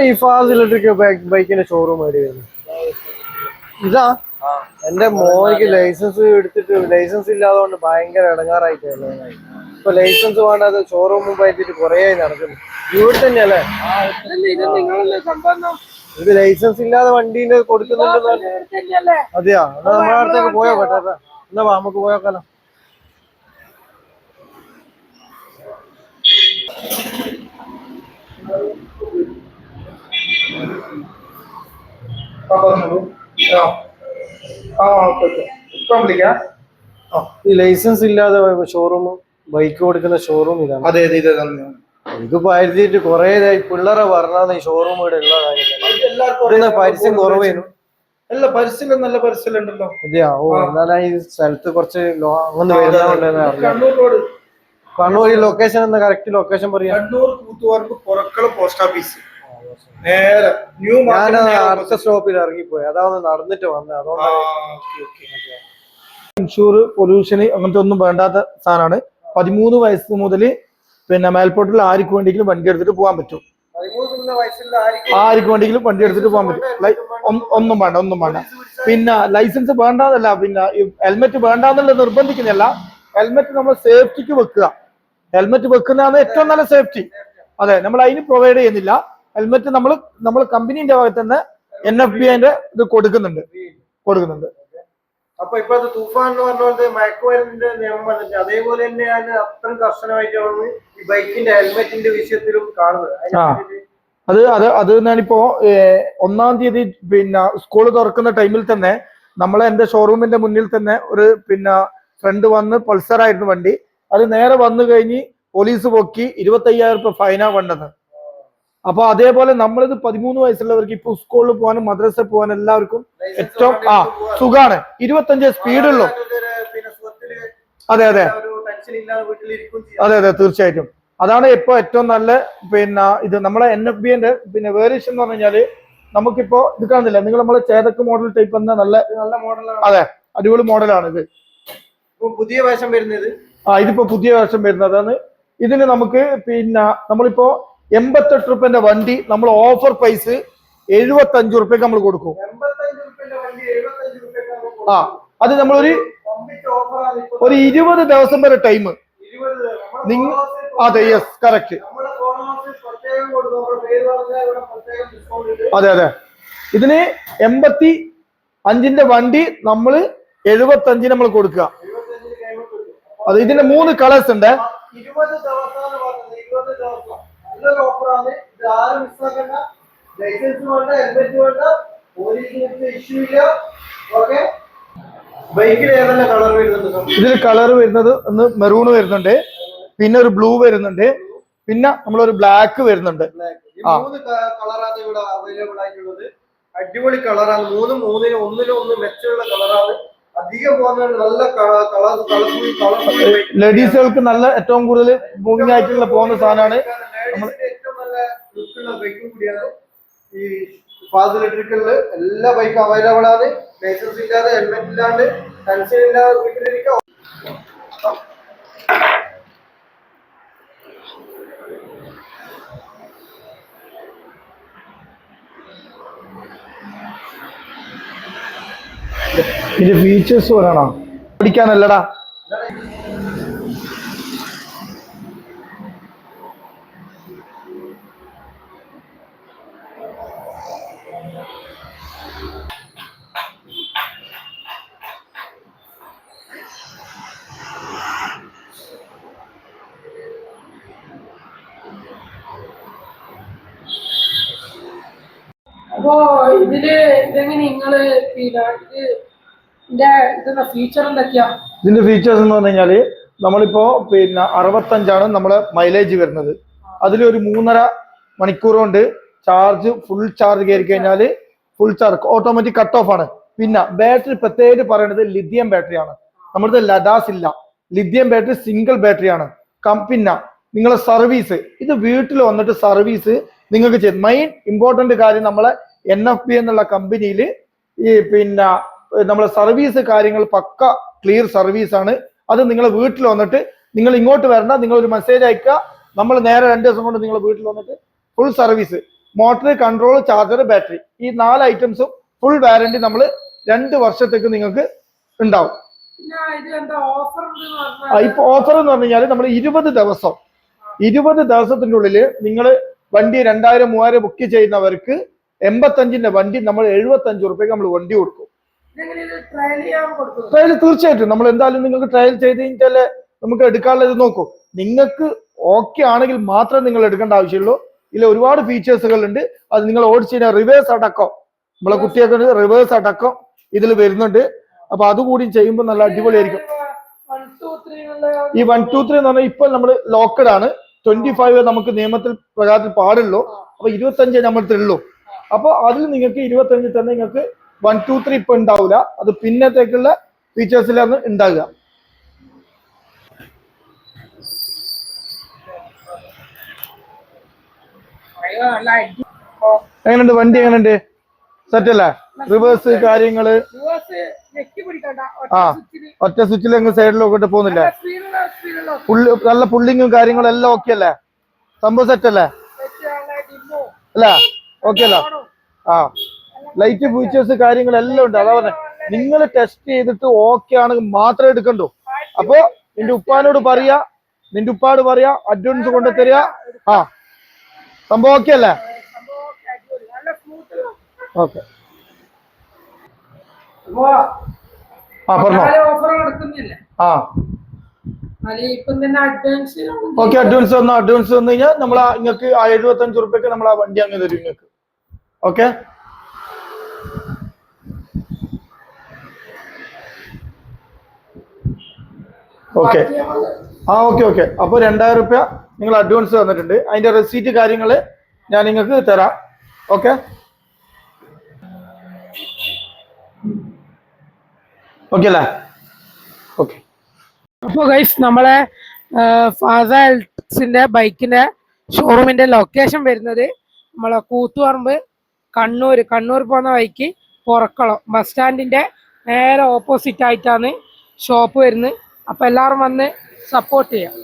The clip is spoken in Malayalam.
ഈ ഫാസ് ഇലക്ട്രിക് ബൈക്കിന്റെ ഷോറൂം ഇതാ എന്റെ മോനിക്ക് ലൈസൻസ് എടുത്തിട്ട് ലൈസൻസ് ഇല്ലാതെ ഭയങ്കര ഇടങ്ങാറായിട്ടാണ്. ഇപ്പൊ ലൈസൻസ് വേണ്ടാതെ ഷോറൂമും പോയിട്ട് കൊറേ നടക്കുന്നു. ഇവിടെ തന്നെയല്ലേ ഇത് ലൈസൻസ് ഇല്ലാതെ വണ്ടീന്റെ കൊടുക്കുന്നുണ്ട്. അതെയാ, എന്നാ നമ്മളെ അടുത്തേക്ക് പോയോ കേട്ടോ. എന്നാ നമുക്ക് പോയോക്കാലോ. ഈ ലൈസൻസ് ഇല്ലാതെ ഷോറൂം ബൈക്ക് കൊടുക്കുന്ന ഷോറൂം ഇതാണ്. അതെ അതെ ഇത് പരിചയിട്ട് കൊറേ പിള്ളേരെ പറഞ്ഞാൽ ഈ ഷോറൂം ഇവിടെ ഉള്ള കാര്യം പരസ്യം കുറവേനു. അല്ല പരസ്യം നല്ല പരസ്യം ഉണ്ടല്ലോ. അതെയാ, ഓ എന്നാലും ഈ സ്ഥലത്ത് കുറച്ച് അങ്ങനെ കണ്ണൂർ കണ്ണൂർ ഈ ലൊക്കേഷൻ എന്താ കറക്റ്റ് ലൊക്കേഷൻ പറയാ? കണ്ണൂർ കൂത്തുപറമ്പ് പുറക്കള പോസ്റ്റ് ഓഫീസ് നേരെ ന്യൂ. ഞാൻ അടുത്ത സ്റ്റോപ്പിൽ ഇറങ്ങിപ്പോയി, അതാവുന്ന നടന്നിട്ട് വന്നത്. അതുകൊണ്ട് ഇൻഷൂർ പൊല്യൂഷന് അങ്ങനത്തെ ഒന്നും വേണ്ടാത്ത സാധനമാണ്. 13 വയസ്സ് മുതൽ പിന്നെ മേൽപോട്ടിൽ ആർക്ക് വേണ്ടെങ്കിലും വണ്ടി എടുത്തിട്ട് പോകാൻ പറ്റും. ആർക്ക് വേണ്ടെങ്കിലും വണ്ടി എടുത്തിട്ട് പോകാൻ പറ്റും. ഒന്നും വേണ്ട. പിന്നെ ലൈസൻസ് വേണ്ടാന്നല്ല, പിന്നെ ഹെൽമെറ്റ് വേണ്ടാന്നുള്ള നിർബന്ധിക്കുന്നില്ല. ഹെൽമെറ്റ് നമ്മൾ സേഫ്റ്റിക്ക് വെക്കുക. ഹെൽമെറ്റ് വെക്കുന്നതാണ് ഏറ്റവും നല്ല സേഫ്റ്റി. അതെ, നമ്മൾ അതിന് പ്രൊവൈഡ് ചെയ്യുന്നില്ല. ഹെൽമെറ്റ് നമ്മൾ കമ്പനീന്റെ ഭാഗത്ത് തന്നെ NFBന്റെ ഇത് കൊടുക്കുന്നുണ്ട്. അപ്പൊ ഇപ്പോഴത്തെ തൂഫാൻ എന്ന് പറഞ്ഞ മയക്കുമരുന്നിന്റെ നിയമം വന്നിട്ട് അതേപോലെ തന്നെയാണ് അത്രയും കർശനമായിട്ടാണ് ഈ ബൈക്കിന്റെ ഹെൽമെറ്റിന്റെ വിഷയത്തിലും കാണുന്നത്. അത് ഞാനിപ്പോ 1-ാം തീയതി പിന്നെ സ്കൂൾ തുറക്കുന്ന ടൈമിൽ തന്നെ എന്റെ ഷോറൂമിന്റെ മുന്നിൽ തന്നെ ഒരു പിന്നെ ഫ്രണ്ട് വന്ന് പൾസർ ആയിരുന്നു വണ്ടി. അത് നേരെ വന്നു കഴിഞ്ഞ് പോലീസ് പൊക്കി 25,000 രൂപ ഫൈനാ വേണ്ടത്. അപ്പൊ അതേപോലെ നമ്മളിത് 13 വയസ്സുള്ളവർക്ക് ഇപ്പൊ സ്കൂളിൽ പോകാനും മദ്രസയിൽ പോകാനും എല്ലാവർക്കും ഏറ്റവും സുഖാണ്. 25 സ്പീഡുള്ളൂ. അതെ തീർച്ചയായിട്ടും. അതാണ് ഇപ്പൊ ഏറ്റവും നല്ല പിന്നെ ഇത് നമ്മളെ NFBന്റെ പിന്നെ വേരിയേഷൻ എന്ന് പറഞ്ഞു കഴിഞ്ഞാല് നമുക്കിപ്പോ ഇത് കാണുന്നില്ല. നിങ്ങൾ നമ്മളെ ചേതക്ക് മോഡൽ ടൈപ്പ് എന്ന നല്ല മോഡലാണ്. അതെ, അടിപൊളി മോഡലാണ് ഇത്. പുതിയ വേഷം വരുന്നത്. ഇതിപ്പോ പുതിയ വേഷം വരുന്നതാണ്. ഇതിന് നമുക്ക് പിന്നെ നമ്മളിപ്പോ 88 രൂപന്റെ വണ്ടി നമ്മൾ ഓഫർ പ്രൈസ് 75 രൂപയ്ക്ക് നമ്മൾ കൊടുക്കും. അത് നമ്മളൊരു 20 ദിവസം വരെ ടൈം. അതെ, യെസ്, കറക്റ്റ്. അതെ. ഇതിന് 85ന്റെ വണ്ടി നമ്മള് 75 നമ്മൾ കൊടുക്കുക. അതെ, ഇതിന്റെ 3 കളേഴ്സ് ഉണ്ട്. നല്ലൊരു ഓഫറാണ്. ഇത് ആരും മിസ്സാക്കണ്ട. ലൈസൻസ് വേണ്ട, ഹെൽമെറ്റ് വേണ്ട, പോലീസിന് ഇഷ്യൂ ഇല്ല. ഓക്കെ. ബൈക്കിൽ ഏതെല്ലാം കളർ വരുന്നുണ്ട്? ഇതിൽ കളർ വരുന്നത് ഒന്ന് മെറൂൺ വരുന്നുണ്ട്, പിന്നെ ഒരു ബ്ലൂ വരുന്നുണ്ട്, പിന്നെ നമ്മളൊരു ബ്ലാക്ക് വരുന്നുണ്ട്. 3 കളറാണ് ഇവിടെ അവൈലബിൾ ആയിട്ടുള്ളത്. അടിപൊളി കളറാണ്. ഒന്നിനൊന്ന് മെച്ചമുള്ള കളറാണ്. അധികം പോകുന്ന നല്ല ലേഡീസുകൾക്ക് നല്ല ഏറ്റവും കൂടുതൽ മൂവിംഗ് ആയിട്ടുള്ള പോകുന്ന സാധനമാണ്. ഏറ്റവും നല്ല ലുക്കുള്ള ബൈക്കും കൂടിയാണ് ഈ ഫാസ് ഇലക്ട്രിക്കലില്. എല്ലാ ബൈക്കും അവൈലബിൾ ആണ്. ലൈസൻസ് ഇല്ലാതെ, ഹെൽമെറ്റ് ഇല്ലാണ്ട്, ടെൻഷൻ ഇല്ലാതെ വീട്ടിലിരിക്കാം. ഇത് ഫീച്ചേഴ്സ് പറയണോ? പഠിക്കാനല്ലടാ. അപ്പോ ഇതെങ്ങനെ നിങ്ങള് ഇതിന്റെ ഫീച്ചേഴ്സ് എന്ന് പറഞ്ഞു കഴിഞ്ഞാല് നമ്മളിപ്പോ പിന്നെ 65 നമ്മളെ മൈലേജ് വരുന്നത്. അതിലൊരു 3.5 മണിക്കൂർ കൊണ്ട് ഫുൾ ചാർജ് കയറി കഴിഞ്ഞാല് full charge automatic cut off ആണ്. പിന്നെ ബാറ്ററി പ്രത്യേകിച്ച് പറയുന്നത് ലിഥിയം ബാറ്ററിയാണ്. നമ്മുടെ ലഡാസ് ഇല്ല, ലിഥിയം ബാറ്ററി സിംഗിൾ ബാറ്ററിയാണ്. പിന്നെ നിങ്ങളെ സർവീസ്, ഇത് വീട്ടിൽ വന്നിട്ട് സർവീസ് നിങ്ങൾക്ക് ചെയ്ത്. മെയിൻ ഇമ്പോർട്ടന്റ് കാര്യം നമ്മളെ NFB എന്നുള്ള കമ്പനിയിൽ ഈ പിന്നെ നമ്മളെ സർവീസ് കാര്യങ്ങൾ പക്ക ക്ലിയർ സർവീസ് ആണ്. അത് നിങ്ങളെ വീട്ടിൽ വന്നിട്ട് നിങ്ങൾ ഇങ്ങോട്ട് വരണ്ട, നിങ്ങൾ ഒരു മെസ്സേജ് അയക്കുക, നമ്മൾ നേരെ 2 ദിവസം കൊണ്ട് നിങ്ങളെ വീട്ടിൽ വന്നിട്ട് full service. Motor, control, charger, battery, ഈ 4 ഐറ്റംസും ഫുൾ വാറന്റി നമ്മൾ 2 വർഷത്തേക്ക് നിങ്ങൾക്ക് ഉണ്ടാവും. പിന്നെ ഇതിലെന്താ ഓഫർ ഉണ്ടെന്ന് പറഞ്ഞാൽ ഇപ്പൊ ഓഫർ എന്ന് പറഞ്ഞു കഴിഞ്ഞാൽ നമ്മൾ 20 ദിവസത്തിന്റെ ഉള്ളിൽ നിങ്ങൾ വണ്ടി 2000-3000 ബുക്ക് ചെയ്യുന്നവർക്ക് 85ന്റെ വണ്ടി നമ്മൾ 75 റുപ്യക്ക് നമ്മൾ വണ്ടി കൊടുക്കും. ഇതെങ്ങനെ ഇത് ട്രയൽ ചെയ്യാൻ കൊടുക്കുന്നത്? ട്രയൽ തീർച്ചയായിട്ടും നമ്മൾ എന്തായാലും നിങ്ങൾക്ക് ട്രയൽ ചെയ്ത് കഴിഞ്ഞാൽ നമുക്ക് എടുക്കാനുള്ളത് നോക്കൂ. നിങ്ങൾക്ക് ഓക്കെ ആണെങ്കിൽ മാത്രം നിങ്ങൾ എടുക്കേണ്ട ആവശ്യമുള്ളൂ. ഇതിൽ ഒരുപാട് ഫീച്ചേഴ്സുകൾ ഉണ്ട്. അത് നിങ്ങൾ ഓടിച്ചു കഴിഞ്ഞാൽ റിവേഴ്സ് അടക്കം, നമ്മളെ കുട്ടികൾക്ക് റിവേഴ്സ് അടക്കം ഇതിൽ വരുന്നുണ്ട്. അപ്പൊ അതുകൂടി ചെയ്യുമ്പോൾ നല്ല അടിപൊളിയായിരിക്കും. 1, 2, 3 എന്നുള്ള ഈ 1, 2, 3 എന്ന് പറഞ്ഞാൽ ഇപ്പൊ നമ്മൾ ലോക്കഡ് ആണ്. 25 നമുക്ക് നിയമത്തിൽ പ്രകാരത്തിൽ പാടുള്ളൂ. അപ്പൊ 25 നമ്മൾക്ക് ഉള്ളൂ. അപ്പൊ അതിൽ നിങ്ങൾക്ക് 25 തന്നെ നിങ്ങൾക്ക് 1, 2, 3 ഇപ്പൊ ഉണ്ടാവില്ല. അത് പിന്നത്തേക്കുള്ള ഫീച്ചേഴ്സിലാണ് ഉണ്ടാകുക. നല്ല അടി എങ്ങനെയുണ്ട് വണ്ടി? എങ്ങനെയുണ്ട്? സെറ്റ് അല്ലേ? റിവേഴ്സ് കാര്യങ്ങള് റിവേഴ്സ് നെക്കി പിടിക്കണ്ട, ആ സ്വിച്ചില് ഒറ്റ സ്വിച്ചിൽ അങ്ങ് സൈഡിലോട്ട് പോകുന്നില്ലേ? സ്പീഡുള്ള നല്ല പുള്ളിങ്ങും കാര്യങ്ങളും എല്ലാം ഓക്കെ അല്ലേ? സംഭവം സെറ്റ് അല്ലേ? ഡിമ്മോ അല്ലേ? ഓക്കെ അല്ല? ആ ലൈറ്റ് ഫീച്ചേഴ്സ് കാര്യങ്ങളെല്ലാം ഉണ്ട്. അതാ പറഞ്ഞെ, നിങ്ങൾ ടെസ്റ്റ് ചെയ്തിട്ട് ഓക്കെ ആണെങ്കിൽ മാത്രമേ എടുക്കണ്ടൂ. അപ്പൊ നിന്റെ ഉപ്പാനോട് പറയാ, നിന്റെ ഉപ്പാട് പറയാ, അഡ്വാൻസ് കൊണ്ടു തരിക. ആ സംഭവം ഓക്കെ അല്ലേ? നല്ല സ്മൂത്ത്. ഓക്കെ. ആ പറഞ്ഞോ. ഓഫർ നടക്കുന്നില്ല. ആ ഇപ്പം തന്നെ അഡ്വാൻസ് ഓക്കെ. അഡ്വാൻസ് വന്നു കഴിഞ്ഞാൽ നമ്മൾ നിങ്ങൾക്ക് 75 റുപ്യക്ക് നമ്മൾ ആ വണ്ടി അങ്ങ് തരും നിങ്ങൾക്ക്. ഓക്കെ. ഓക്കെ. ഓക്കെ. അപ്പൊ 2000 റുപ്യ നിങ്ങൾ അഡ്വാൻസ് തന്നിട്ടുണ്ട്. അതിന്റെ റെസീറ്റ് കാര്യങ്ങള് ഞാൻ നിങ്ങൾക്ക് തരാം. ഓക്കെ. ഓക്കെ അല്ലേ? ഓക്കെ. അപ്പൊ ഗൈസ് നമ്മളെ ഫാസ എൽസിന്റെ ബൈക്കിന്റെ ഷോറൂമിന്റെ ലൊക്കേഷൻ വരുന്നത് നമ്മളെ കൂത്തുപറമ്പ് കണ്ണൂർ പോകുന്ന വഴിക്ക് പുറക്കുളം ബസ് സ്റ്റാൻഡിന്റെ നേരെ ഓപ്പോസിറ്റ് ആയിട്ടാണ് ഷോപ്പ് വരുന്നത്. അപ്പൊ എല്ലാവരും വന്ന് സപ്പോർട്ട് ചെയ്യാം.